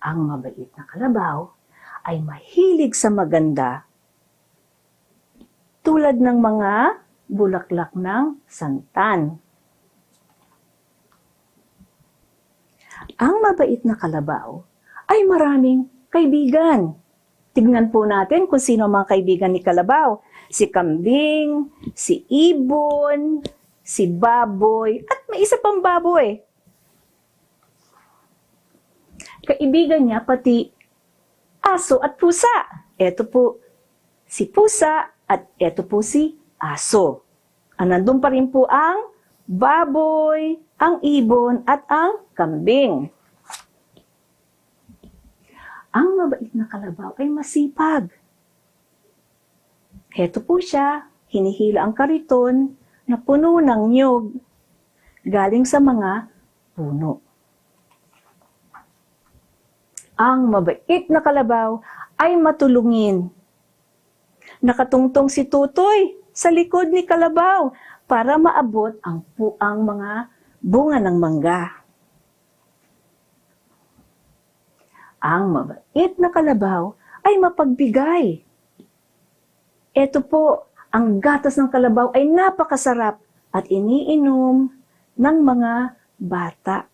Ang mabait na kalabaw ay mahilig sa maganda tulad ng mga bulaklak ng santan. Ang mabait na kalabaw ay maraming kaibigan. Tignan po natin kung sino ang mga kaibigan ni kalabaw. Si kambing, si ibon, si baboy, at may isa pang baboy. Kaibigan niya pati aso at pusa. Ito po si pusa at ito po si aso. Nandun pa rin po ang baboy, ang ibon at ang kambing. Ang mabait na kalabaw ay masipag. Ito po siya, hinihila ang kariton na puno ng niyog galing sa mga puno. Ang mabait na kalabaw ay matulungin. Nakatungtong si Tutoy sa likod ni kalabaw para maabot ang mga bunga ng mangga. Ang mabait na kalabaw ay mapagbigay. Ito po, ang gatas ng kalabaw ay napakasarap at iniinom ng mga bata.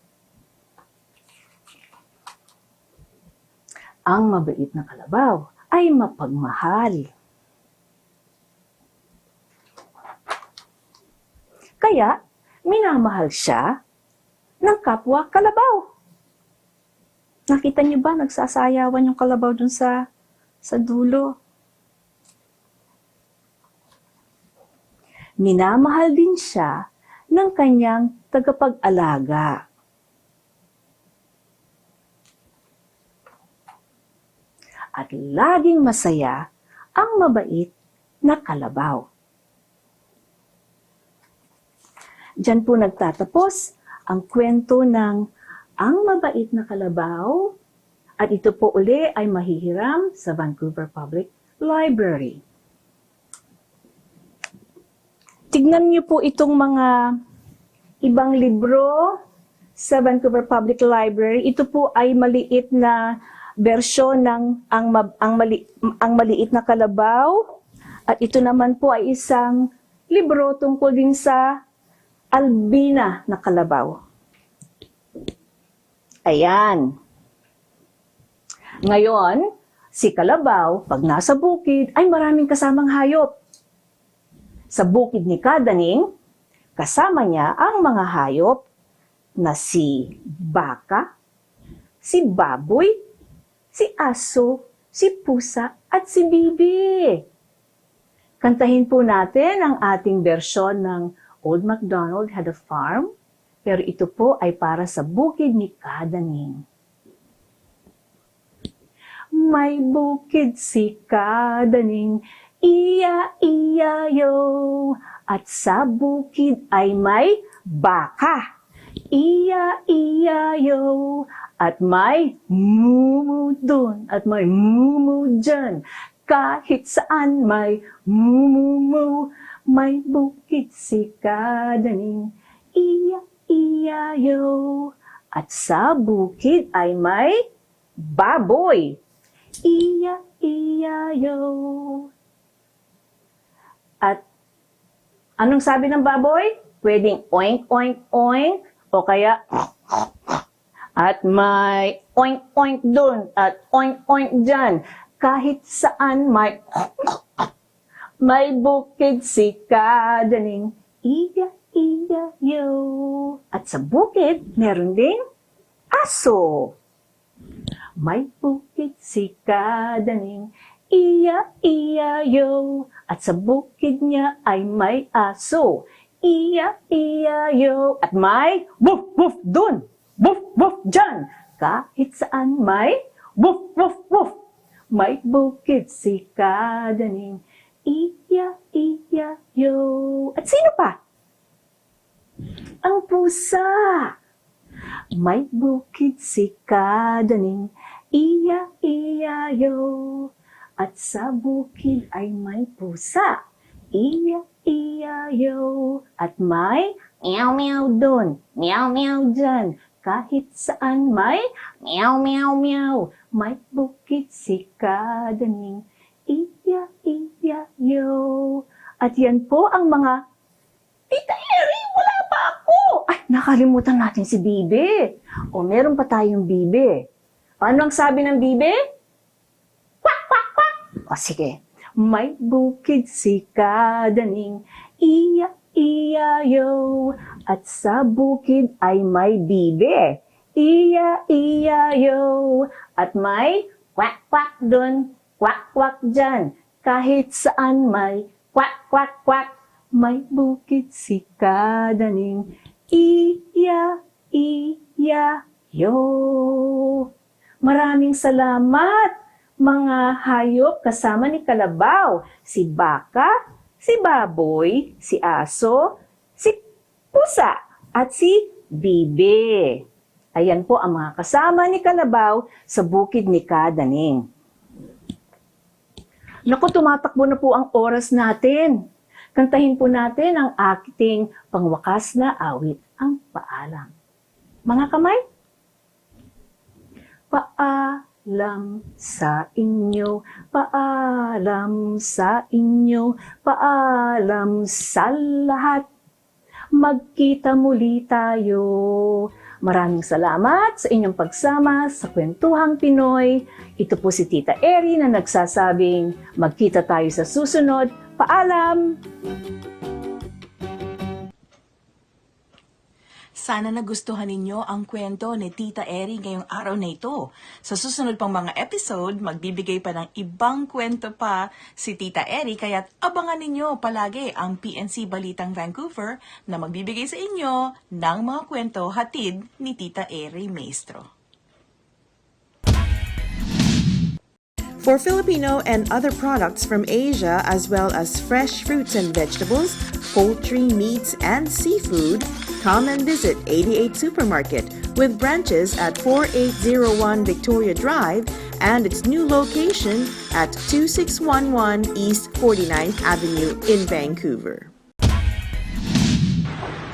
Ang mabait na kalabaw ay mapagmahal. Kaya, minamahal siya ng kapwa kalabaw. Nakita niyo ba, nagsasayawan yung kalabaw dun sa dulo? Minamahal din siya ng kanyang tagapag-alaga. At laging masaya ang mabait na kalabaw. Diyan po nagtatapos ang kwento ng Ang Mabait na Kalabaw, at ito po uli ay mahihiram sa Vancouver Public Library. Tignan niyo po itong mga ibang libro sa Vancouver Public Library. Ito po ay maliit na bersyon ng ang maliit na kalabaw. At ito naman po ay isang libro tungkol din sa albina na kalabaw. Ayan. Ngayon, si kalabaw, pag nasa bukid, ay maraming kasamang hayop. Sa bukid ni Kadaning, kasama niya ang mga hayop na si baka, si baboy, si aso, si pusa, at si bibi. Kantahin po natin ang ating bersyon ng Old MacDonald Had a Farm, pero ito po ay para sa bukid ni Kadaning. May bukid si Kadaning, iya-iya-yo, at sa bukid ay may baka, iya-iya-yo, at may mumu dun, at may mumu dyan, kahit saan may mumu, may bukid si Kadaning, iya-iya-yo, at sa bukid ay may baboy, iya-iya-yo. At anong sabi ng baboy? Pwedeng oink, oink, oink, o kaya at may oink, oink dun, at oink, oink dyan. Kahit saan may bukid si Kadaning, iya-iya-yo. At sa bukid, meron ding aso. May bukid si Kadaning, iya-iya-yo. At sa bukid niya ay may aso, iya-iya-yo. At may woof-woof dun, woof-woof dyan. Kahit saan may woof-woof-woof. May bukid si Kadaning, iya-iya-yo. At sino pa? Ang pusa. May bukid si Kadaning, iya-iya-yo. At sa bukid ay may pusa, iya-iya-yo. At may meow-meow dun, meow-meow dyan. kahit saan may meow, meow, meow. May bukid si kadaning, iya, iya, yo. At yan po ang mga, Tita Eri, wala pa ako! Ay, nakalimutan natin si Bibe. O, meron pa tayong Bibe. Ano ang sabi ng Bibe? Kwak, kwak, kwak! O, sige. May bukid si kadaning, iya, iya, yo. At sa bukid ay may bibe, iya, iya, yo. At may kwak, kwak dun, kwak, kwak dyan. Kahit saan may kwak, kwak, kwak. May bukid si kadaning, iya, iya, yo. Maraming salamat! Mga hayop kasama ni Kalabaw, si baka, si baboy, si aso, si pusa, at si bibe. Ayan po ang mga kasama ni Kalabaw sa bukid ni Kadaning. Naku, tumatakbo na po ang oras natin. Kantahin po natin ang ating pangwakas na awit, ang paalam. Mga kamay? Paalam sa inyo, paalam sa inyo, paalam sa lahat. Magkita muli tayo. Maraming salamat sa inyong pagsama sa Kwentuhang Pinoy. Ito po si Tita Eri na nagsasabing magkita tayo sa susunod. Paalam! Sana nagustuhan ninyo ang kwento ni Tita Eri ngayong araw na ito. Sa susunod pang mga episode, magbibigay pa ng ibang kwento pa si Tita Eri, kaya't abangan ninyo palagi ang PNC Balitang Vancouver na magbibigay sa inyo ng mga kwento hatid ni Tita Eri Maestro. For Filipino and other products from Asia, as well as fresh fruits and vegetables, poultry, meats, and seafood, come and visit 88 Supermarket with branches at 4801 Victoria Drive and its new location at 2611 East 49th Avenue in Vancouver.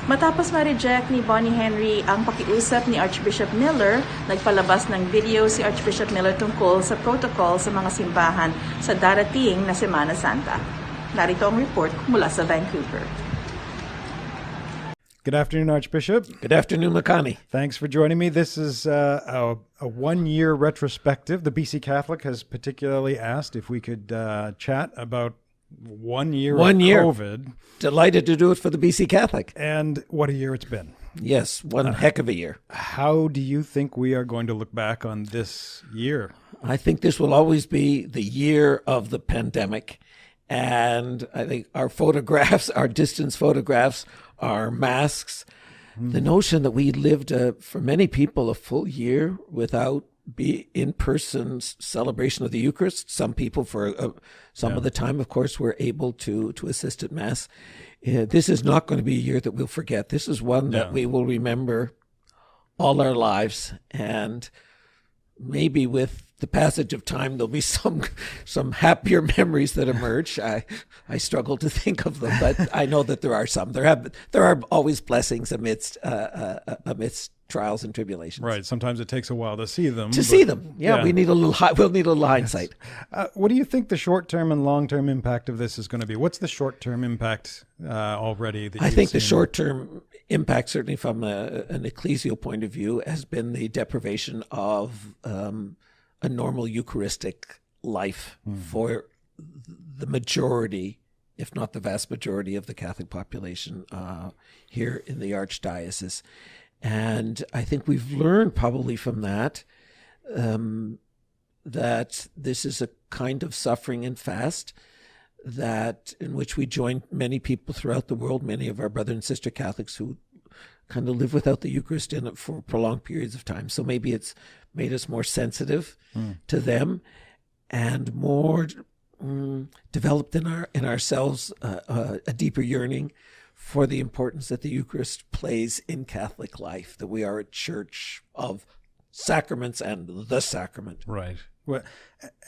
Matapos ma-reject ni Bonnie Henry ang pakiusap ni Archbishop Miller, nagpalabas ng video si Archbishop Miller tungkol sa protocol sa mga simbahan sa darating na Semana Santa. Narito ang report mula sa Vancouver. Good afternoon, Archbishop. Good afternoon, Makani. Thanks for joining me. This is a one-year retrospective. The BC Catholic has particularly asked if we could chat about 1 year of COVID. Delighted to do it for the BC Catholic. And what a year it's been. Yes, one heck of a year. How do you think we are going to look back on this year? I think this will always be the year of the pandemic. And I think our photographs, our distance photographs, our masks, the notion that we lived, for many people, a full year without in-person celebration of the Eucharist. Some people, for some of the time, of course, were able to assist at Mass. This is not going to be a year that we'll forget. This is one that we will remember all our lives. And maybe with the passage of time, there'll be some happier memories that emerge. I struggle to think of them, but I know that there are some. There are always blessings amidst trials and tribulations. Right. Sometimes it takes a while to see them. Yeah, we'll need a little hindsight. What do you think the short-term and long-term impact of this is going to be? What's the short-term impact already? I think the short-term impact, certainly from an ecclesial point of view, has been the deprivation of a normal Eucharistic life for the majority, if not the vast majority, of the Catholic population here in the Archdiocese. And I think we've learned probably from that that this is a kind of suffering and fast in which we join many people throughout the world, many of our brother and sister Catholics who kind of live without the Eucharist in it for prolonged periods of time. So maybe it's made us more sensitive to them and more developed in ourselves a deeper yearning for the importance that the Eucharist plays in Catholic life, that we are a church of sacraments and the sacrament. Right. Well,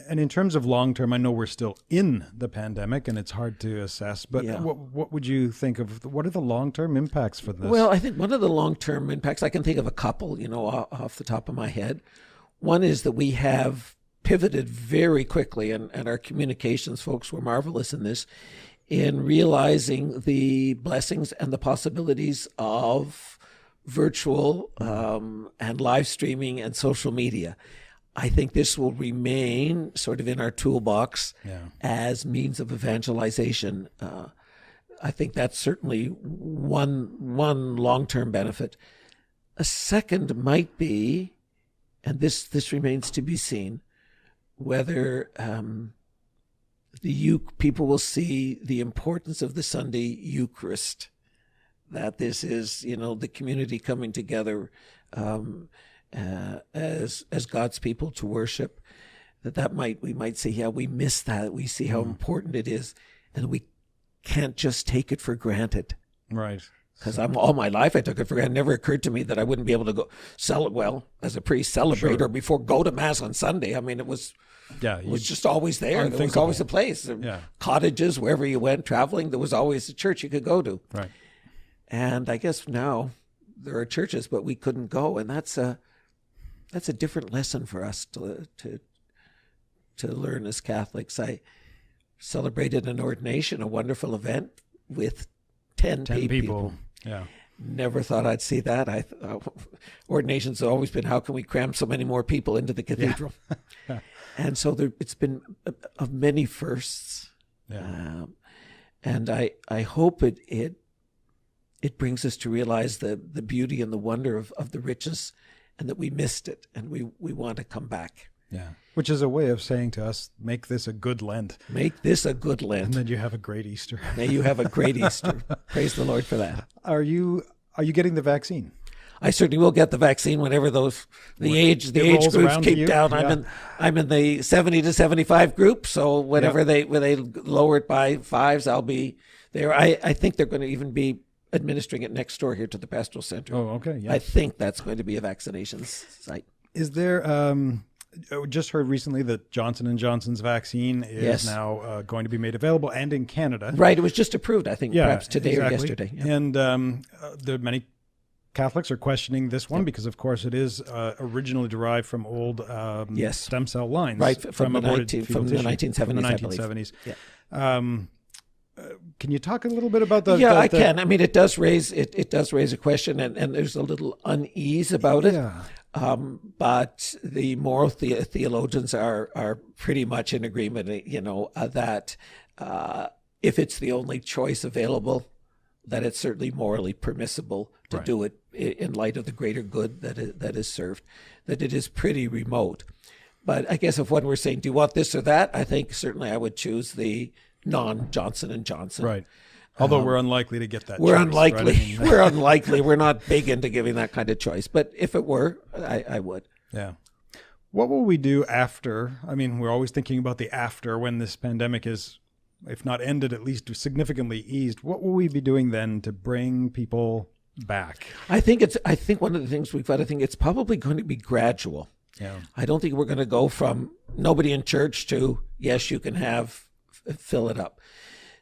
and in terms of long term, I know we're still in the pandemic and it's hard to assess, but Yeah. what would you think of, what are the long term impacts for this? Well, I think one of the long-term impacts, I can think of a couple, off the top of my head. One is that we have pivoted very quickly, and our communications folks were marvelous in this, in realizing the blessings and the possibilities of virtual and live streaming and social media. I think this will remain sort of in our toolbox as means of evangelization. I think that's certainly one long-term benefit. A second might be, and this remains to be seen, whether people will see the importance of the Sunday Eucharist, that this is, the community coming together as God's people to worship. We might say, yeah, we miss that. We see how important it is, and we can't just take it for granted. Right. Because all my life I took it for granted. It never occurred to me that I wouldn't be able to go as a priest, celebrate or before go to Mass on Sunday. I mean, it was just always there. There was always a place. Cottages, wherever you went, traveling, there was always a church you could go to. Right. And I guess now there are churches, but we couldn't go. And that's a different lesson for us to learn as Catholics. I celebrated an ordination, a wonderful event with 10 people. Yeah. Never thought I'd see that. Ordinations have always been, how can we cram so many more people into the cathedral? Yeah. And so it's been of many firsts. Yeah. And I hope it brings us to realize the beauty and the wonder of the riches, and that we missed it, and we want to come back. Yeah. Which is a way of saying to us, make this a good Lent. Make this a good Lent. And then you have a great Easter. May you have a great Easter. Praise the Lord for that. Are you getting the vaccine? I certainly will get the vaccine whenever the age groups keep down. Yeah. I'm in the 70 to 75 group, so whenever they lower it by 5s, I'll be there. I think they're going to even be administering it next door here to the pastoral center. Oh, okay. Yeah. I think that's going to be a vaccination site. Is there just heard recently that Johnson & Johnson's vaccine is now going to be made available, and in Canada. Right. It was just approved, I think, perhaps today or yesterday. Yeah. And there many Catholics are questioning this one because, of course, it is originally derived from old stem cell lines. Right, from the 1970s. From the 1970s. Yeah. Can you talk a little bit about the? Yeah, I can. I mean, it does raise a question, and there's a little unease about it. Yeah. But the moral theologians are pretty much in agreement, that if it's the only choice available, that it's certainly morally permissible to do it in light of the greater good that is served, that it is pretty remote. But I guess if one were saying, do you want this or that? I think certainly I would choose the non-Johnson & Johnson. Right. Although we're unlikely to get that We're choice, unlikely. Right? I mean, We're unlikely. We're not big into giving that kind of choice. But if it were, I would. Yeah. What will we do after? I mean, we're always thinking about the after, when this pandemic is, if not ended, at least significantly eased. What will we be doing then to bring people back? I think one of the things we've got to think, it's probably going to be gradual. Yeah. I don't think we're going to go from nobody in church to, yes, you can fill it up.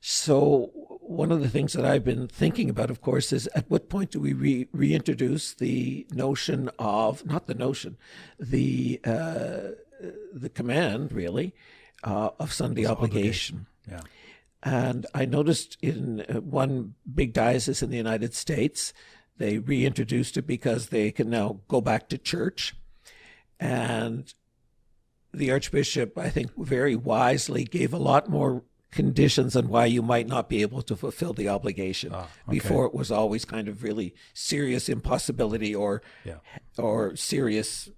So one of the things that I've been thinking about, of course, is at what point do we reintroduce the notion of, not the notion, the command, really, of Sunday obligation. Yeah. And I noticed in one big diocese in the United States, they reintroduced it because they can now go back to church. And the Archbishop, I think, very wisely gave a lot more conditions on why you might not be able to fulfill the obligation. Before it was always kind of really serious impossibility or serious,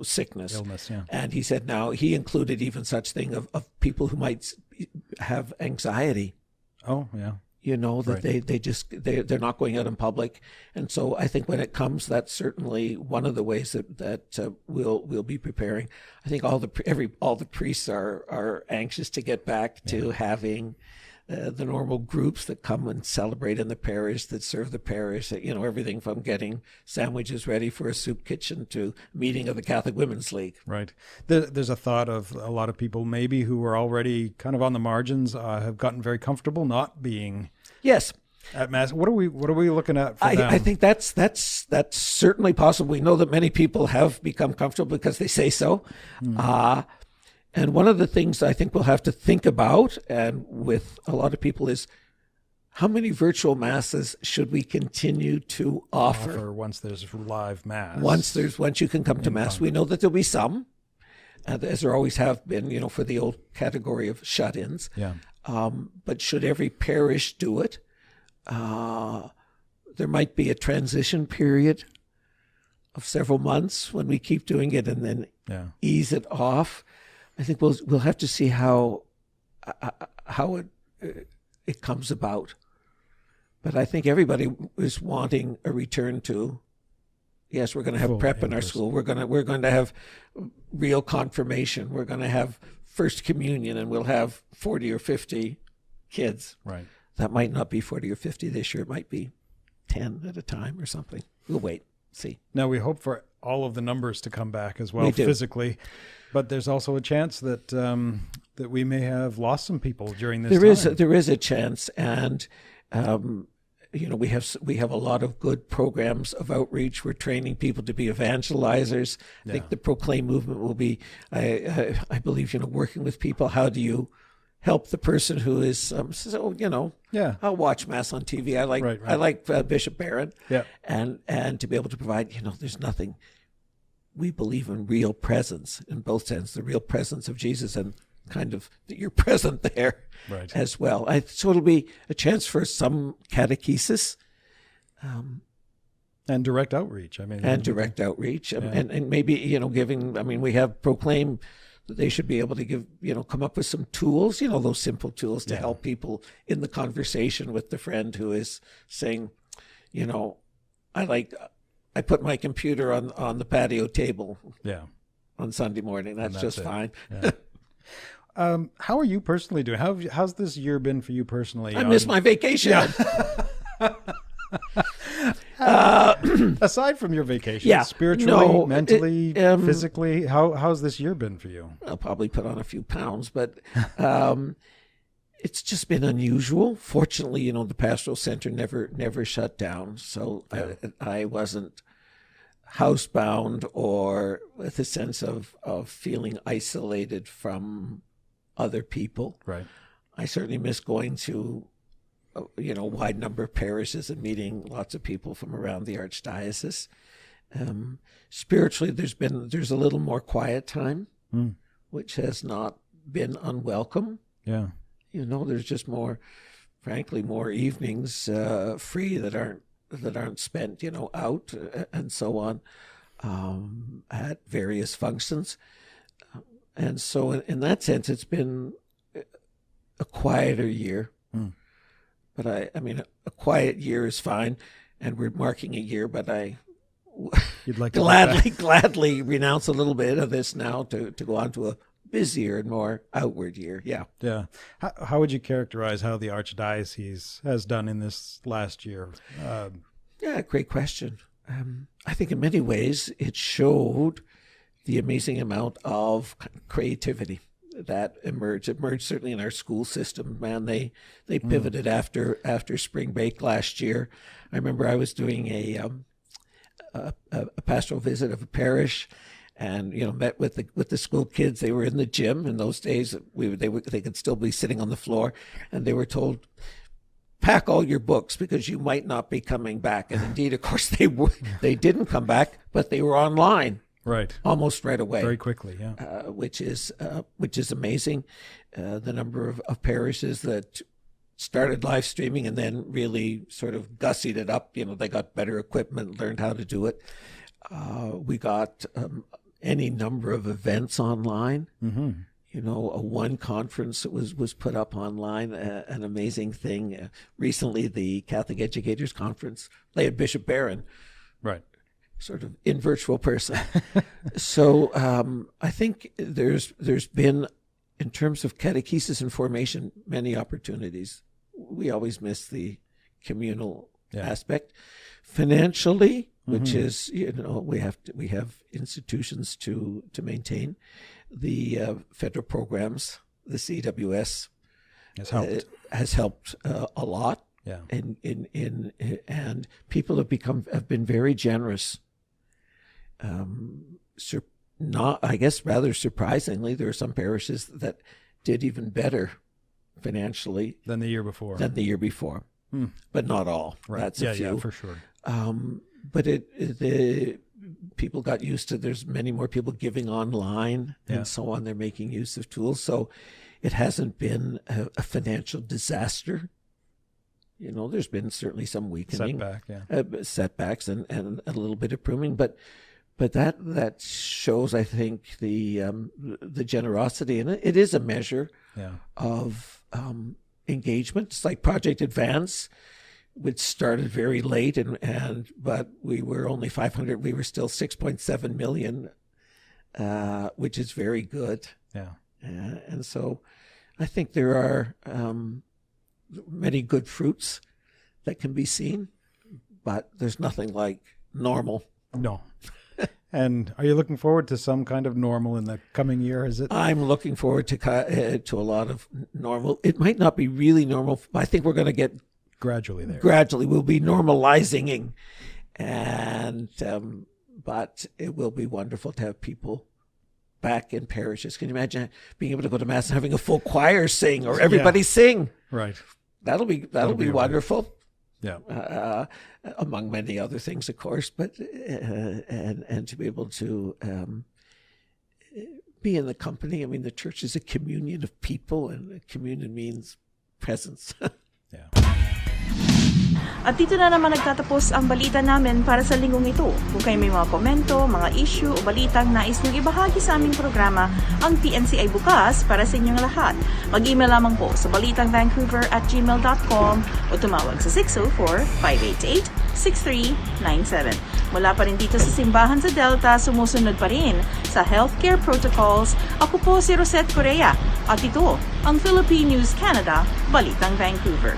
sickness. Illness, yeah. And he said now he included even such thing of people who might have anxiety. Oh, yeah. That they're not going out in public. And so I think when it comes, that's certainly one of the ways that we'll be preparing. I think all the priests are anxious to get back to having the normal groups that come and celebrate in the parish, that serve the parish, everything from getting sandwiches ready for a soup kitchen to meeting of the Catholic Women's League. Right. There's a thought of a lot of people maybe who were already kind of on the margins have gotten very comfortable not being Yes. at Mass. What are we looking at for them? I think that's certainly possible. We know that many people have become comfortable because they say so. And one of the things I think we'll have to think about, and with a lot of people, is how many virtual masses should we continue to offer? Once there's live Mass. Once you can come to Mass. We know that there'll be some, as there always have been, for the old category of shut-ins. Yeah. But should every parish do it? There might be a transition period of several months when we keep doing it and then ease it off. I think we'll have to see how it comes about. But I think everybody is wanting a return to. Yes, we're going to have prep in our school. We're going to have real confirmation. We're going to have First Communion, and we'll have 40 or 50 kids. Right. That might not be 40 or 50 this year. It might be 10 at a time or something. We'll wait, see. Now, we hope for all of the numbers to come back as well We do. physically, but there's also a chance that that we may have lost some people during this time. There is a chance, and we have a lot of good programs of outreach. We're training people to be evangelizers. I think the Proclaim movement will be, I believe, working with people. How do you help the person who is I'll watch Mass on TV. I like Bishop Barron. Yeah. And to be able to provide, there's nothing. We believe in real presence in both senses, the real presence of Jesus and kind of that you're present there as well. So it'll be a chance for some catechesis. And direct outreach. Direct outreach. And maybe, giving, we have Proclaim. They should be able to give, come up with some tools, those simple tools to help people in the conversation with the friend who is saying, I put my computer on the patio table on Sunday morning. That's just fine. Yeah. How are you personally doing? How's this year been for you personally? I missed my vacation. Aside from your vacation, spiritually, mentally, physically, how's this year been for you? I'll probably put on a few pounds, but it's just been unusual. Fortunately, the pastoral center never shut down, so I wasn't housebound or with a sense of feeling isolated from other people. Right. I certainly miss going to a wide number of parishes and meeting lots of people from around the archdiocese. Spiritually, there's a little more quiet time, which has not been unwelcome. Yeah. There's just more evenings free that aren't spent, out and so on at various functions. And so in that sense, it's been a quieter year. But a quiet year is fine, and we're marking a year, but You'd like to gladly renounce a little bit of this now to go on to a busier and more outward year. Yeah. Yeah. How would you characterize how the Archdiocese has done in this last year? Great question. I think in many ways it showed the amazing amount of creativity that emerged. It emerged certainly in our school system. Man, they pivoted after spring break last year. I remember I was doing a pastoral visit of a parish, and met with the school kids. They were in the gym in those days. They could still be sitting on the floor, and they were told, pack all your books because you might not be coming back. And indeed, of course, they didn't come back, but they were online. Right. Almost right away. Very quickly, yeah. Which is amazing. The number of parishes that started live streaming and then really sort of gussied it up. They got better equipment, learned how to do it. We got any number of events online. Mm-hmm. A one conference that was put up online, an amazing thing. Recently, the Catholic Educators Conference, they had Bishop Barron. Right. Sort of in virtual person. So I think there's been in terms of catechesis and formation, many opportunities. We always miss the communal aspect. Financially, which is, we have institutions to maintain. The federal programs, the CWS has helped a lot. Yeah. And people have been very generous. I guess rather surprisingly, there are some parishes that did even better financially than the year before. But not all. Right. That's a few. Yeah, for sure. But the people got used to. There's many more people giving online and so on. They're making use of tools, so it hasn't been a financial disaster. There's been certainly some weakening, setbacks, and a little bit of pruning, but that shows, I think, the generosity, and it is a measure of engagement. It's like Project Advance, which started very late, but we were only 500. We were still 6.7 million, which is very good. Yeah, and so I think there are many good fruits that can be seen, but there's nothing like normal. No. And are you looking forward to some kind of normal in the coming year? I'm looking forward to a lot of normal. It might not be really normal, but I think we're going to get gradually there. Gradually, we'll be normalizing, and but it will be wonderful to have people back in parishes. Can you imagine being able to go to mass and having a full choir sing, or everybody sing? Right. That'll be wonderful. Yeah. Among many other things, of course, but and to be able to be in the company. I mean, the church is a communion of people, and communion means presence. Yeah. At dito na naman nagtatapos ang balita namin para sa linggong ito. Kung kayo may mga komento, mga issue o balitang nais niyong ibahagi sa aming programa, ang PNC ay bukas para sa inyong lahat. Mag-email lamang po sa balitangvancouver@gmail.com o tumawag sa 604-588-6397. Mula pa rin dito sa simbahan sa Delta, sumusunod pa rin sa healthcare protocols. Ako po si Rosette Correa at ito ang Philippine News Canada, Balitang Vancouver.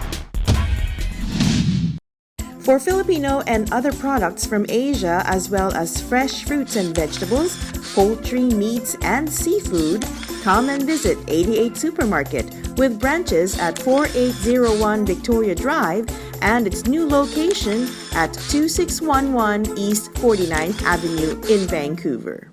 For Filipino and other products from Asia, as well as fresh fruits and vegetables, poultry, meats, and seafood, come and visit 88 Supermarket with branches at 4801 Victoria Drive and its new location at 2611 East 49th Avenue in Vancouver.